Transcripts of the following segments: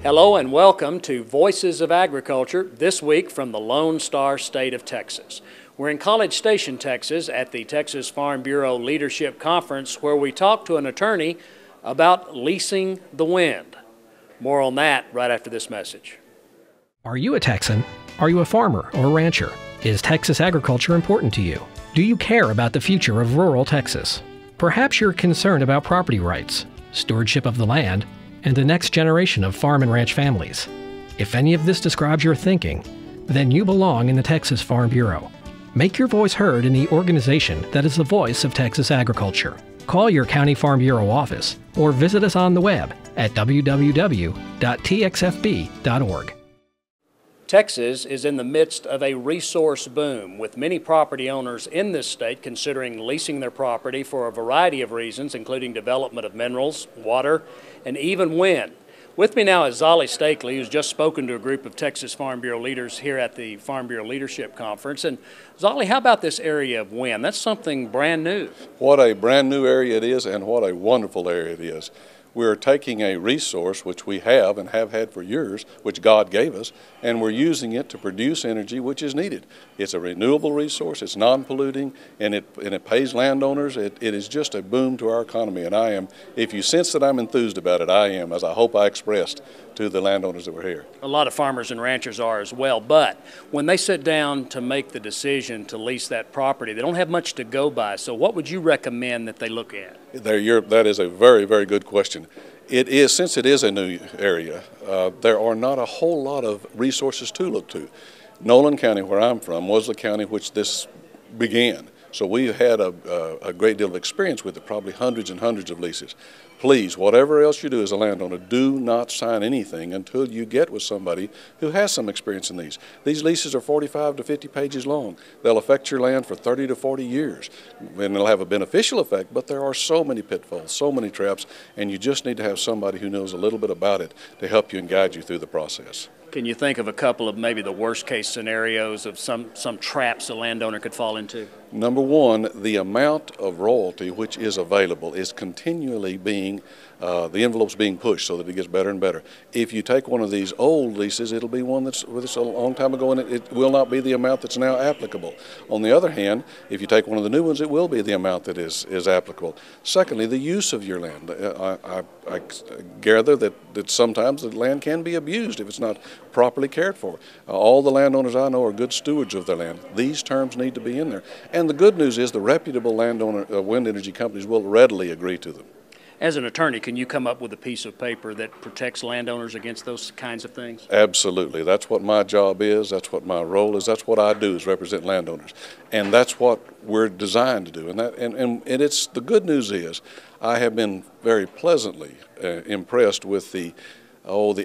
Hello and welcome to Voices of Agriculture, this week from the Lone Star State of Texas. We're in College Station, Texas at the Texas Farm Bureau Leadership Conference where we talk to an attorney about leasing the wind. More on that right after this message. Are you a Texan? Are you a farmer or rancher? Is Texas agriculture important to you? Do you care about the future of rural Texas? Perhaps you're concerned about property rights, stewardship of the land, and the next generation of farm and ranch families. If any of this describes your thinking, then you belong in the Texas Farm Bureau. Make your voice heard in the organization that is the voice of Texas agriculture. Call your County Farm Bureau office or visit us on the web at www.txfb.org. Texas is in the midst of a resource boom, with many property owners in this state considering leasing their property for a variety of reasons, including development of minerals, water, and even wind. With me now is Zolly Stakely, who's just spoken to a group of Texas Farm Bureau leaders here at the Farm Bureau Leadership Conference. And Zolly, how about this area of wind? That's something brand new. What a brand new area it is, and what a wonderful area it is. We're taking a resource which we have and have had for years, which God gave us, and we're using it to produce energy which is needed. It's a renewable resource, it's non-polluting, and it pays landowners. It is just a boom to our economy, and I am, if you sense that I'm enthused about it, I am, as I hope I expressed to the landowners that were here. A lot of farmers and ranchers are as well, but when they sit down to make the decision to lease that property, they don't have much to go by. So what would you recommend that they look at? That is a very, very good question. It is, since it is a new area, there are not a whole lot of resources to look to. Nolan County, where I'm from, was the county which this began. So we've had a great deal of experience with it, probably hundreds and hundreds of leases. Please, whatever else you do as a landowner, do not sign anything until you get with somebody who has some experience in these. These leases are 45 to 50 pages long. They'll affect your land for 30 to 40 years, and they'll have a beneficial effect, but there are so many pitfalls, so many traps, and you just need to have somebody who knows a little bit about it to help you and guide you through the process. Can you think of a couple of maybe the worst case scenarios of some traps a landowner could fall into? Number one, the amount of royalty which is available is continually being, the envelope's being pushed so that it gets better and better. If you take one of these old leases, it'll be one that's a long time ago, and it will not be the amount that's now applicable. On the other hand, if you take one of the new ones, it will be the amount that is applicable. Secondly, the use of your land. I gather that sometimes the land can be abused if it's not properly cared for. All the landowners I know are good stewards of their land. These terms need to be in there. And the good news is the reputable landowner wind energy companies will readily agree to them. As an attorney, can you come up with a piece of paper that protects landowners against those kinds of things? Absolutely. That's what my job is. That's what my role is. That's what I do, is represent landowners. And that's what we're designed to do. And it's the good news is I have been very pleasantly impressed with the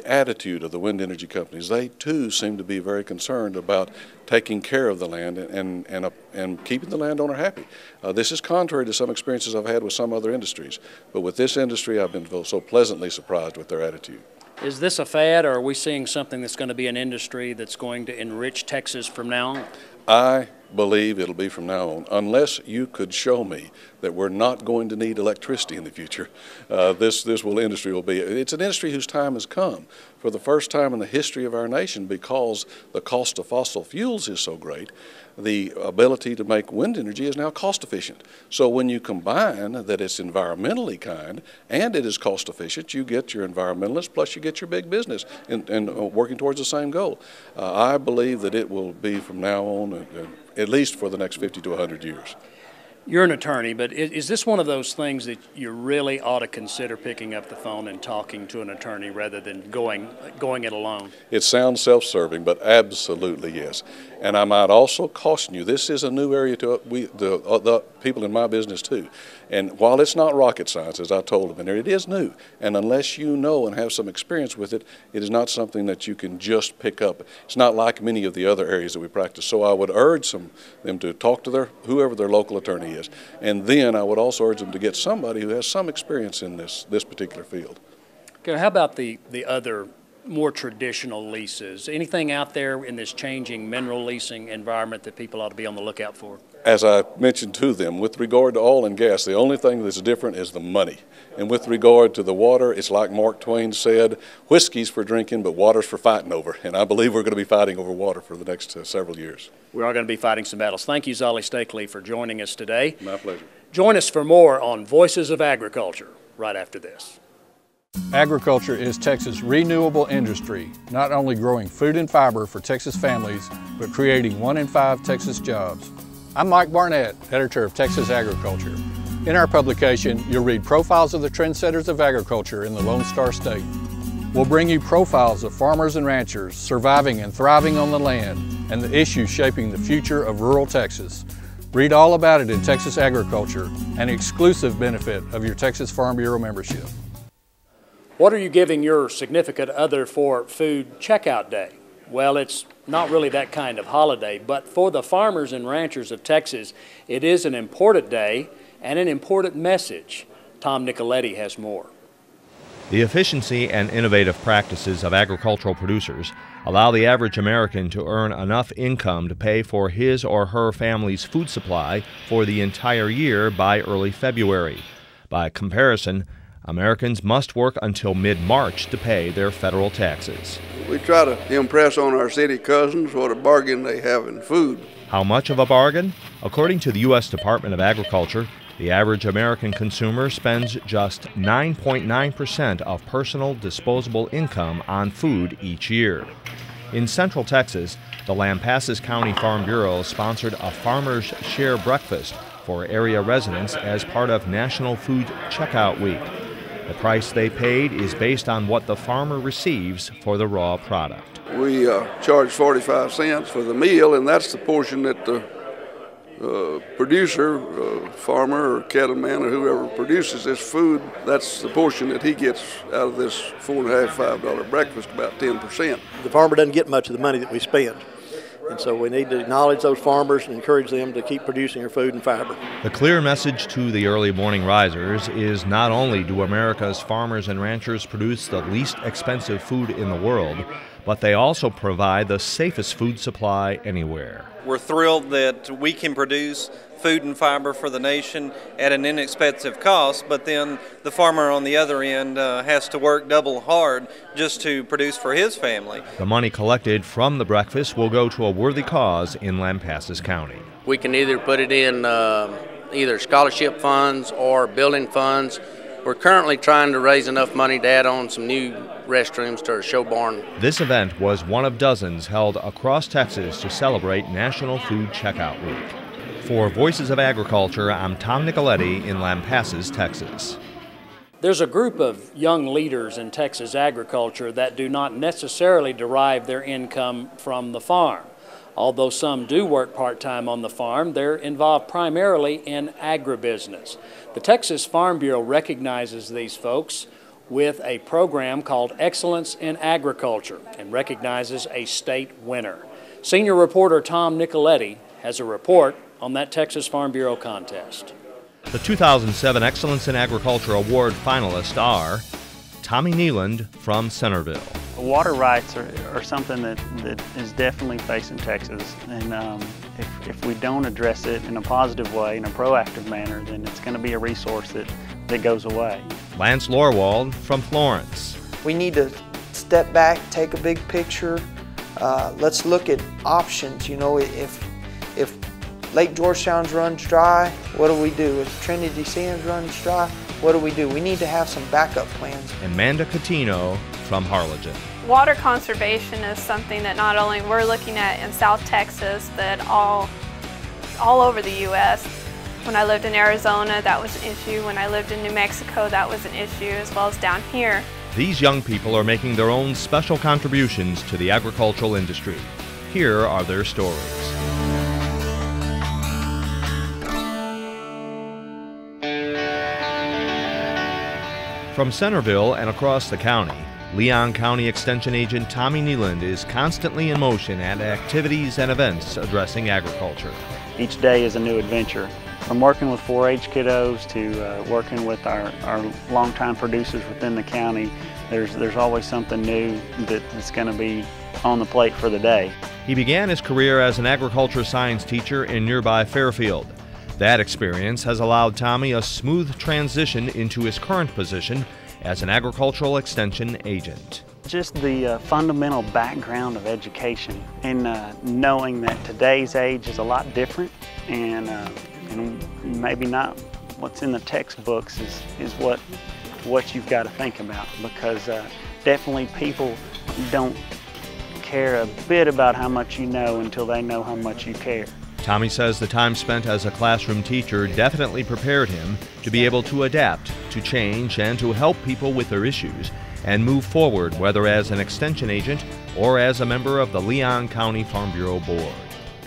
attitude of the wind energy companies. They too seem to be very concerned about taking care of the land and keeping the landowner happy. This is contrary to some experiences I've had with some other industries, but with this industry I've been so pleasantly surprised with their attitude. Is this a fad, or are we seeing something that's going to be an industry that's going to enrich Texas from now on? I believe it'll be from now on, unless you could show me that we're not going to need electricity in the future. This industry will be. It's an industry whose time has come for the first time in the history of our nation, because the cost of fossil fuels is so great. The ability to make wind energy is now cost efficient. So when you combine that it's environmentally kind and it is cost efficient, you get your environmentalists plus you get your big business and working towards the same goal. I believe that it will be from now on, at least for the next 50 to 100 years. You're an attorney, but is this one of those things that you really ought to consider picking up the phone and talking to an attorney rather than going it alone? It sounds self-serving, but absolutely yes. And I might also caution you, this is a new area to the people in my business too. And while it's not rocket science, as I told them in there, it is new. And unless you know and have some experience with it, it is not something that you can just pick up. It's not like many of the other areas that we practice. So I would urge them to talk to whoever their local attorney is. And then I would also urge them to get somebody who has some experience in this particular field. Okay, how about the other more traditional leases? Anything out there in this changing mineral leasing environment that people ought to be on the lookout for? as I mentioned to them, with regard to oil and gas, the only thing that's different is the money. And with regard to the water, it's like Mark Twain said, whiskey's for drinking, but water's for fighting over. And I believe we're going to be fighting over water for the next several years. We are going to be fighting some battles. Thank you, Zolly Stakely, for joining us today. My pleasure. Join us for more on Voices of Agriculture right after this. Agriculture is Texas' renewable industry, not only growing food and fiber for Texas families, but creating 1 in 5 Texas jobs. I'm Mike Barnett, editor of Texas Agriculture. In our publication, you'll read profiles of the trendsetters of agriculture in the Lone Star State. We'll bring you profiles of farmers and ranchers surviving and thriving on the land and the issues shaping the future of rural Texas. Read all about it in Texas Agriculture, an exclusive benefit of your Texas Farm Bureau membership. What are you giving your significant other for food checkout day? Well, it's not really that kind of holiday, but for the farmers and ranchers of Texas, it is an important day and an important message. Tom Nicoletti has more. The efficiency and innovative practices of agricultural producers allow the average American to earn enough income to pay for his or her family's food supply for the entire year by early February. By comparison, Americans must work until mid-March to pay their federal taxes. We try to impress on our city cousins what a bargain they have in food. How much of a bargain? According to the U.S. Department of Agriculture, the average American consumer spends just 9.9% of personal disposable income on food each year. In Central Texas, the Lampasas County Farm Bureau sponsored a Farmers Share Breakfast for area residents as part of National Food Checkout Week. The price they paid is based on what the farmer receives for the raw product. We charge 45 cents for the meal, and that's the portion that the producer, farmer or cattleman or whoever produces this food, that's the portion that he gets out of this $4.5, $5 breakfast, about 10%. The farmer doesn't get much of the money that we spend. And so we need to acknowledge those farmers and encourage them to keep producing their food and fiber. The clear message to the early morning risers is not only do America's farmers and ranchers produce the least expensive food in the world, but they also provide the safest food supply anywhere. We're thrilled that we can produce food and fiber for the nation at an inexpensive cost, but then the farmer on the other end has to work double hard just to produce for his family. The money collected from the breakfast will go to a worthy cause in Lampasas County. We can either put it in either scholarship funds or building funds. We're currently trying to raise enough money to add on some new restrooms to our show barn. This event was one of dozens held across Texas to celebrate National Food Checkout Week. For Voices of Agriculture, I'm Tom Nicoletti in Lampasas, Texas. There's a group of young leaders in Texas agriculture that do not necessarily derive their income from the farm. Although some do work part-time on the farm, they're involved primarily in agribusiness. The Texas Farm Bureau recognizes these folks with a program called Excellence in Agriculture and recognizes a state winner. Senior reporter Tom Nicoletti has a report on that Texas Farm Bureau contest. The 2007 Excellence in Agriculture Award finalists are Tommy Neeland from Centerville. Water rights are something that is definitely facing Texas, and if we don't address it in a positive way, in a proactive manner, then it's going to be a resource that goes away. Lance Lorwald from Florence. We need to step back, take a big picture. Let's look at options. You know, if Lake Georgetown runs dry, what do we do? If Trinity Sands runs dry, what do? We need to have some backup plans. Amanda Catino from Harlingen. Water conservation is something that not only we're looking at in South Texas, but all over the U.S. When I lived in Arizona, that was an issue. When I lived in New Mexico, that was an issue, as well as down here. These young people are making their own special contributions to the agricultural industry. Here are their stories. From Centerville and across the county, Leon County Extension Agent Tommy Neeland is constantly in motion at activities and events addressing agriculture. Each day is a new adventure. From working with 4-H kiddos to working with our longtime producers within the county, There's always something new that's going to be on the plate for the day. He began his career as an agriculture science teacher in nearby Fairfield. That experience has allowed Tommy a smooth transition into his current position as an agricultural extension agent. Just the fundamental background of education and knowing that today's age is a lot different and maybe not what's in the textbooks is what you've got to think about, because definitely people don't care a bit about how much you know until they know how much you care. Tommy says the time spent as a classroom teacher definitely prepared him to be able to adapt, to change, and to help people with their issues and move forward, whether as an extension agent or as a member of the Leon County Farm Bureau Board.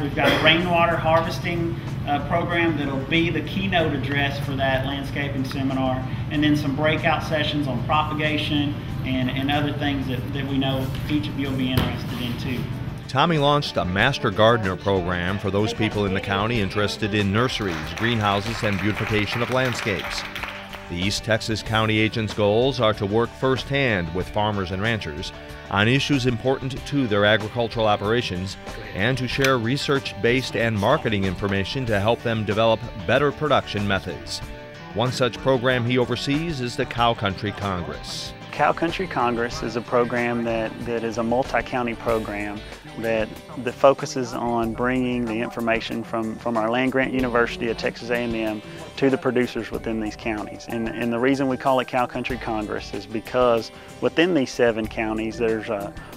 We've got a rainwater harvesting program that'll be the keynote address for that landscaping seminar, and then some breakout sessions on propagation and other things that we know each of you will be interested in too. Tommy launched a Master Gardener program for those people in the county interested in nurseries, greenhouses, and beautification of landscapes. The East Texas County agent's goals are to work firsthand with farmers and ranchers on issues important to their agricultural operations and to share research-based and marketing information to help them develop better production methods. One such program he oversees is the Cow Country Congress. Cow Country Congress is a program that is a multi-county program that focuses on bringing the information from our land-grant university at Texas A&M to the producers within these counties. And the reason we call it Cow Country Congress is because within these 7 counties, there's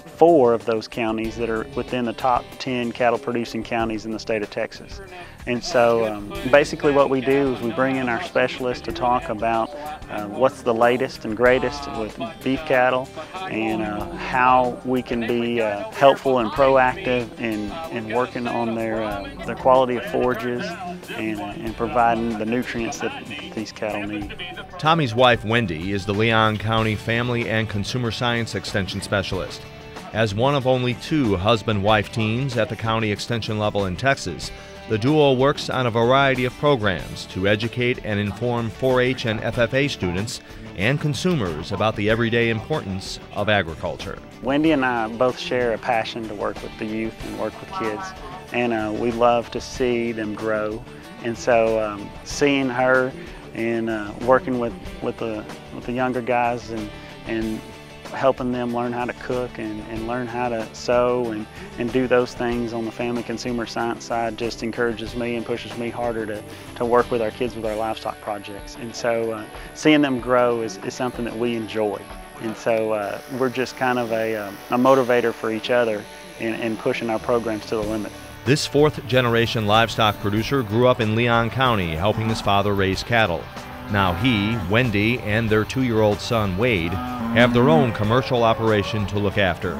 4 of those counties that are within the top 10 cattle producing counties in the state of Texas. And so basically what we do is we bring in our specialists to talk about what's the latest and greatest with beef cattle and how we can be helpful and proactive in working on their quality of forages and providing the nutrients that these cattle need. Tommy's wife, Wendy, is the Leon County Family and Consumer Science Extension Specialist. As one of only 2 husband-wife teams at the county extension level in Texas, the duo works on a variety of programs to educate and inform 4-H and FFA students and consumers about the everyday importance of agriculture. Wendy and I both share a passion to work with the youth and work with kids, and we love to see them grow. And so seeing her and working with the younger guys and helping them learn how to cook and learn how to sew and do those things on the family consumer science side just encourages me and pushes me harder to work with our kids with our livestock projects. And so seeing them grow is something that we enjoy. And so we're just kind of a motivator for each other in pushing our programs to the limit. This 4th-generation livestock producer grew up in Leon County, helping his father raise cattle. Now he, Wendy, and their 2-year-old son, Wade, have their own commercial operation to look after.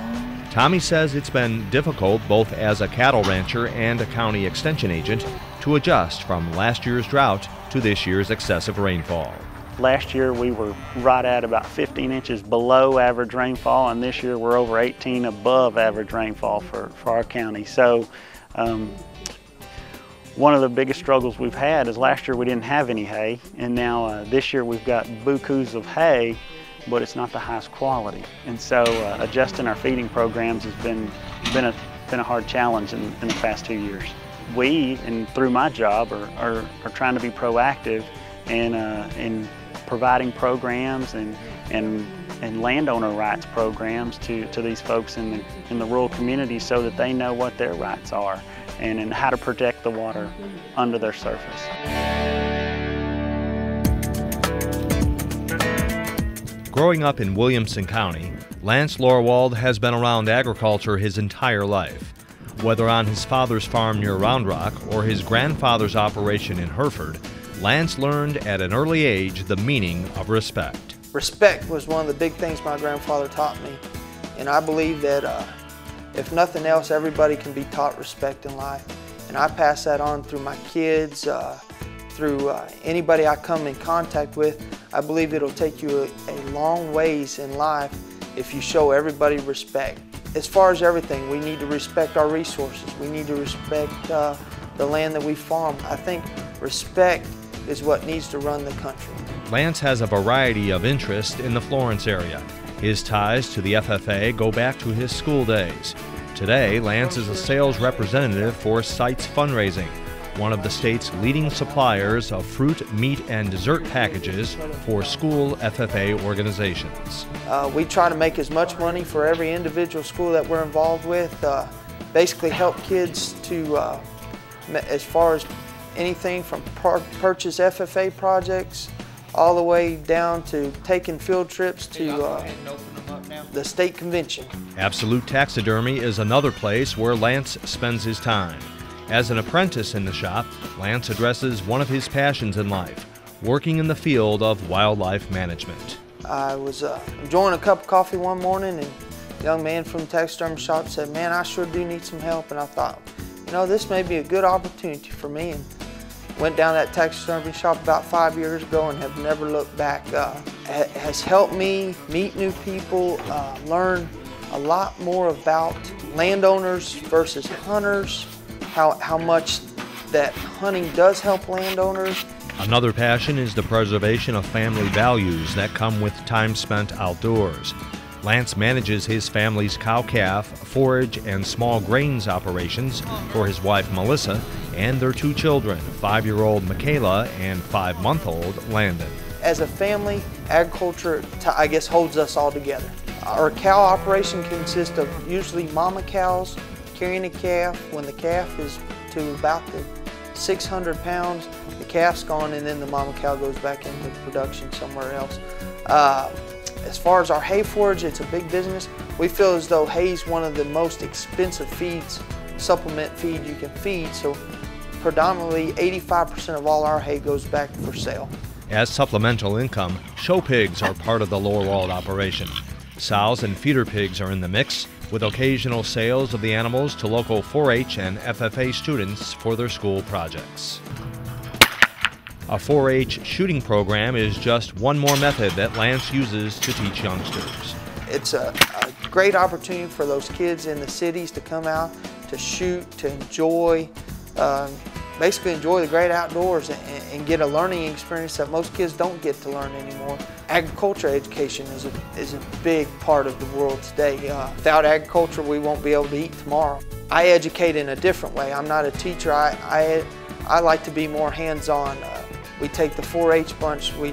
Tommy says it's been difficult, both as a cattle rancher and a county extension agent, to adjust from last year's drought to this year's excessive rainfall. Last year we were right at about 15 inches below average rainfall, and this year we're over 18 above average rainfall for our county. So one of the biggest struggles we've had is last year we didn't have any hay, and now this year we've got bukus of hay, but it's not the highest quality. And so adjusting our feeding programs has been a hard challenge in the past 2 years. We, and through my job, are trying to be proactive in providing programs and landowner rights programs to these folks in the rural communities so that they know what their rights are and how to protect the water under their surface. Growing up in Williamson County, Lance Lorwald has been around agriculture his entire life. Whether on his father's farm near Round Rock or his grandfather's operation in Hereford, Lance learned at an early age the meaning of respect. Respect was one of the big things my grandfather taught me, and I believe that if nothing else, everybody can be taught respect in life. And I pass that on through my kids, through anybody I come in contact with. I believe it'll take you a long ways in life if you show everybody respect. As far as everything, we need to respect our resources. We need to respect the land that we farm. I think respect is what needs to run the country. Lance has a variety of interests in the Florence area. His ties to the FFA go back to his school days. Today, Lance is a sales representative for Sites Fundraising, one of the state's leading suppliers of fruit, meat, and dessert packages for school FFA organizations. We try to make as much money for every individual school that we're involved with. Basically help kids to, as far as anything from purchase FFA projects all the way down to taking field trips to the state convention. Absolute Taxidermy is another place where Lance spends his time. As an apprentice in the shop, Lance addresses one of his passions in life, working in the field of wildlife management. I was enjoying a cup of coffee one morning, and a young man from the taxidermy shop said, "Man, I sure do need some help." And I thought, you know, this may be a good opportunity for me. And went down that taxidermy shop about 5 years ago and have never looked back. It has helped me meet new people, learn a lot more about landowners versus hunters, how much that hunting does help landowners. Another passion is the preservation of family values that come with time spent outdoors. Lance manages his family's cow-calf, forage, and small grains operations for his wife Melissa and their 2 children, 5-year-old Michaela and 5-month-old Landon. As a family, agriculture, I guess, holds us all together. Our cow operation consists of usually mama cows carrying a calf. When the calf is to about the 600 pounds, the calf's gone, and then the mama cow goes back into production somewhere else. As far as our hay forage, it's a big business. We feel as though hay is one of the most expensive feeds, supplement feed you can feed, so predominantly 85% of all our hay goes back for sale. As supplemental income, show pigs are part of the Lower operation. Sows and feeder pigs are in the mix, with occasional sales of the animals to local 4-H and FFA students for their school projects. A 4-H shooting program is just one more method that Lance uses to teach youngsters. It's a great opportunity for those kids in the cities to come out, to shoot, to enjoy, basically enjoy the great outdoors and get a learning experience that most kids don't get to learn anymore. Agriculture education is a big part of the world today. Without agriculture, we won't be able to eat tomorrow. I educate in a different way. I'm not a teacher. I like to be more hands-on. We take the 4-H bunch, we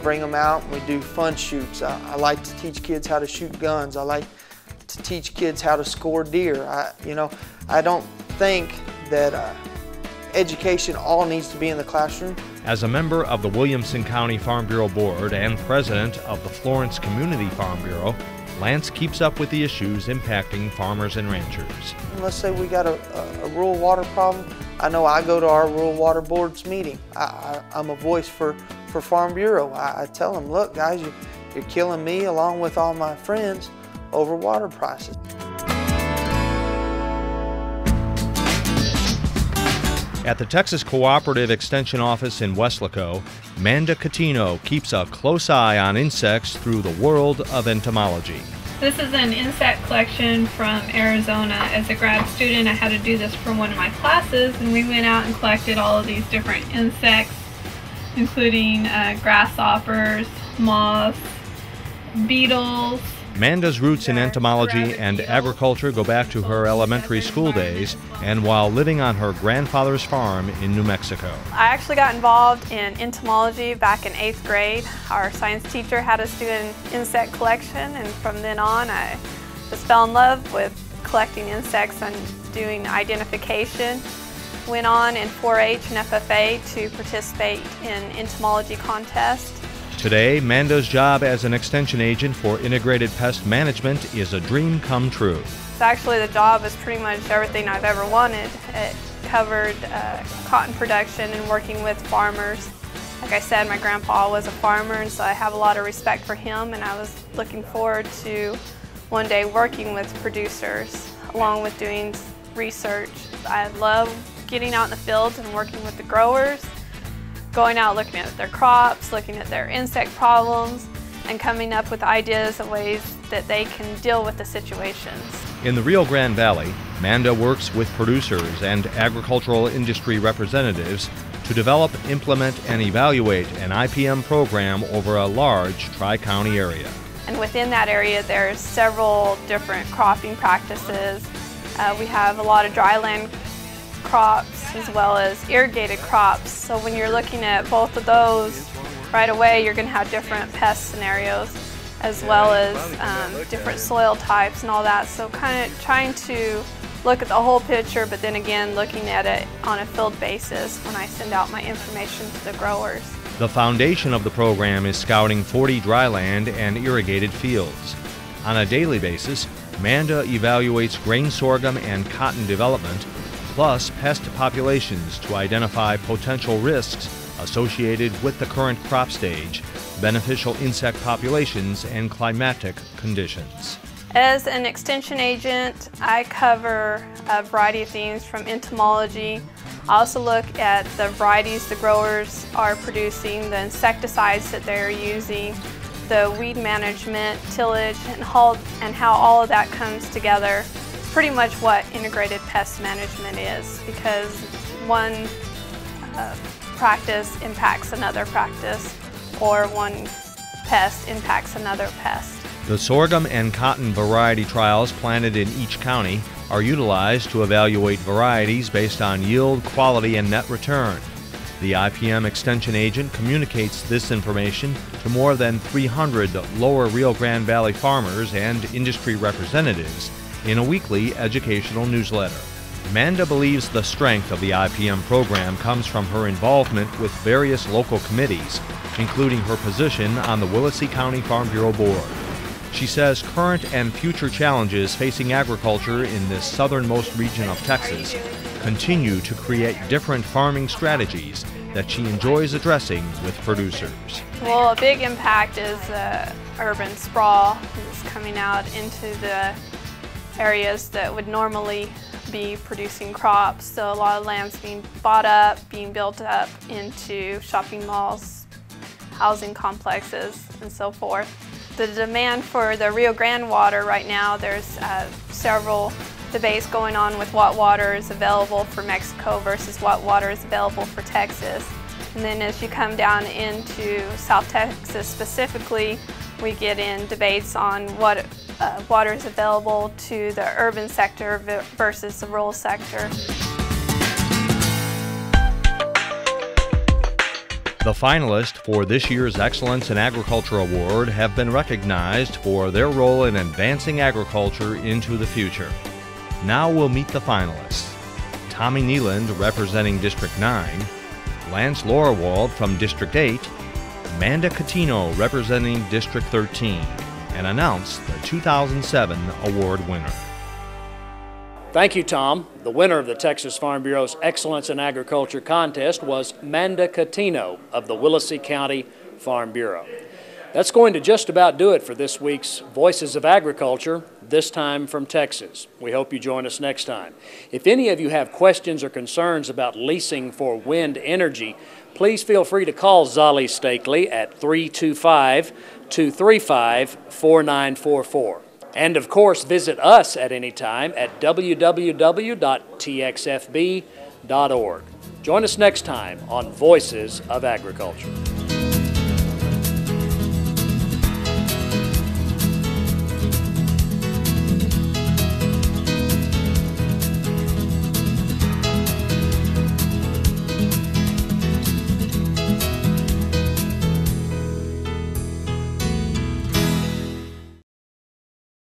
bring them out and we do fun shoots. I like to teach kids how to shoot guns. I like to teach kids how to score deer. I don't think that education all needs to be in the classroom. As a member of the Williamson County Farm Bureau Board and president of the Florence Community Farm Bureau, Lance keeps up with the issues impacting farmers and ranchers. Let's say we got a rural water problem. I know I go to our rural water board's meeting. I'm a voice for Farm Bureau. I tell them, look guys, you're killing me along with all my friends over water prices. At the Texas Cooperative Extension Office in Weslaco, Manda Catino keeps a close eye on insects through the world of entomology. This is an insect collection from Arizona. As a grad student, I had to do this for one of my classes, and we went out and collected all of these different insects, including grasshoppers, moths, beetles. Manda's roots in entomology and agriculture go back to her elementary school days and while living on her grandfather's farm in New Mexico. I actually got involved in entomology back in 8th grade. Our science teacher had us do an insect collection, and from then on I just fell in love with collecting insects and doing identification. Went on in 4-H and FFA to participate in entomology contests. Today, Manda's job as an extension agent for integrated pest management is a dream come true. So actually the job is pretty much everything I've ever wanted. It covered cotton production and working with farmers. Like I said, my grandpa was a farmer, and so I have a lot of respect for him, and I was looking forward to one day working with producers along with doing research. I love getting out in the fields and working with the growers, going out looking at their crops, looking at their insect problems, and coming up with ideas and ways that they can deal with the situations. In the Rio Grande Valley, Manda works with producers and agricultural industry representatives to develop, implement, and evaluate an IPM program over a large tri-county area. And within that area, there's several different cropping practices. We have a lot of dryland crops as well as irrigated crops. So when you're looking at both of those, right away you're going to have different pest scenarios as well as different soil types and all that. So kind of trying to look at the whole picture, but then again looking at it on a field basis when I send out my information to the growers. The foundation of the program is scouting 40 dryland and irrigated fields. On a daily basis, Amanda evaluates grain sorghum and cotton development, plus pest populations to identify potential risks associated with the current crop stage, beneficial insect populations, and climatic conditions. As an extension agent, I cover a variety of things from entomology. I also look at the varieties the growers are producing, the insecticides that they're using, the weed management, tillage, and how all of that comes together. Pretty much what integrated pest management is, because one practice impacts another practice, or one pest impacts another pest. The sorghum and cotton variety trials planted in each county are utilized to evaluate varieties based on yield, quality, and net return. The IPM extension agent communicates this information to more than 300 lower Rio Grande Valley farmers and industry representatives in a weekly educational newsletter. Amanda believes the strength of the IPM program comes from her involvement with various local committees, including her position on the Williamson County Farm Bureau Board. She says current and future challenges facing agriculture in this southernmost region of Texas continue to create different farming strategies that she enjoys addressing with producers. Well, a big impact is urban sprawl that's coming out into the areas that would normally be producing crops. So a lot of land's being bought up, being built up into shopping malls, housing complexes, and so forth. The demand for the Rio Grande water right now, there's several debates going on with what water is available for Mexico versus what water is available for Texas. And then as you come down into South Texas specifically, we get in debates on what water is available to the urban sector versus the rural sector. The finalists for this year's Excellence in Agriculture Award have been recognized for their role in advancing agriculture into the future. Now we'll meet the finalists. Tommy Neeland, representing District 9, Lance Lorewald from District 8, Amanda Catino, representing District 13, and announce the 2007 award winner. Thank you, Tom. The winner of the Texas Farm Bureau's Excellence in Agriculture contest was Amanda Catino of the Williamson County Farm Bureau. That's going to just about do it for this week's Voices of Agriculture, this time from Texas. We hope you join us next time. If any of you have questions or concerns about leasing for wind energy, please feel free to call Zolly Stakely at 325-235-4944. And of course, visit us at any time at www.txfb.org. Join us next time on Voices of Agriculture.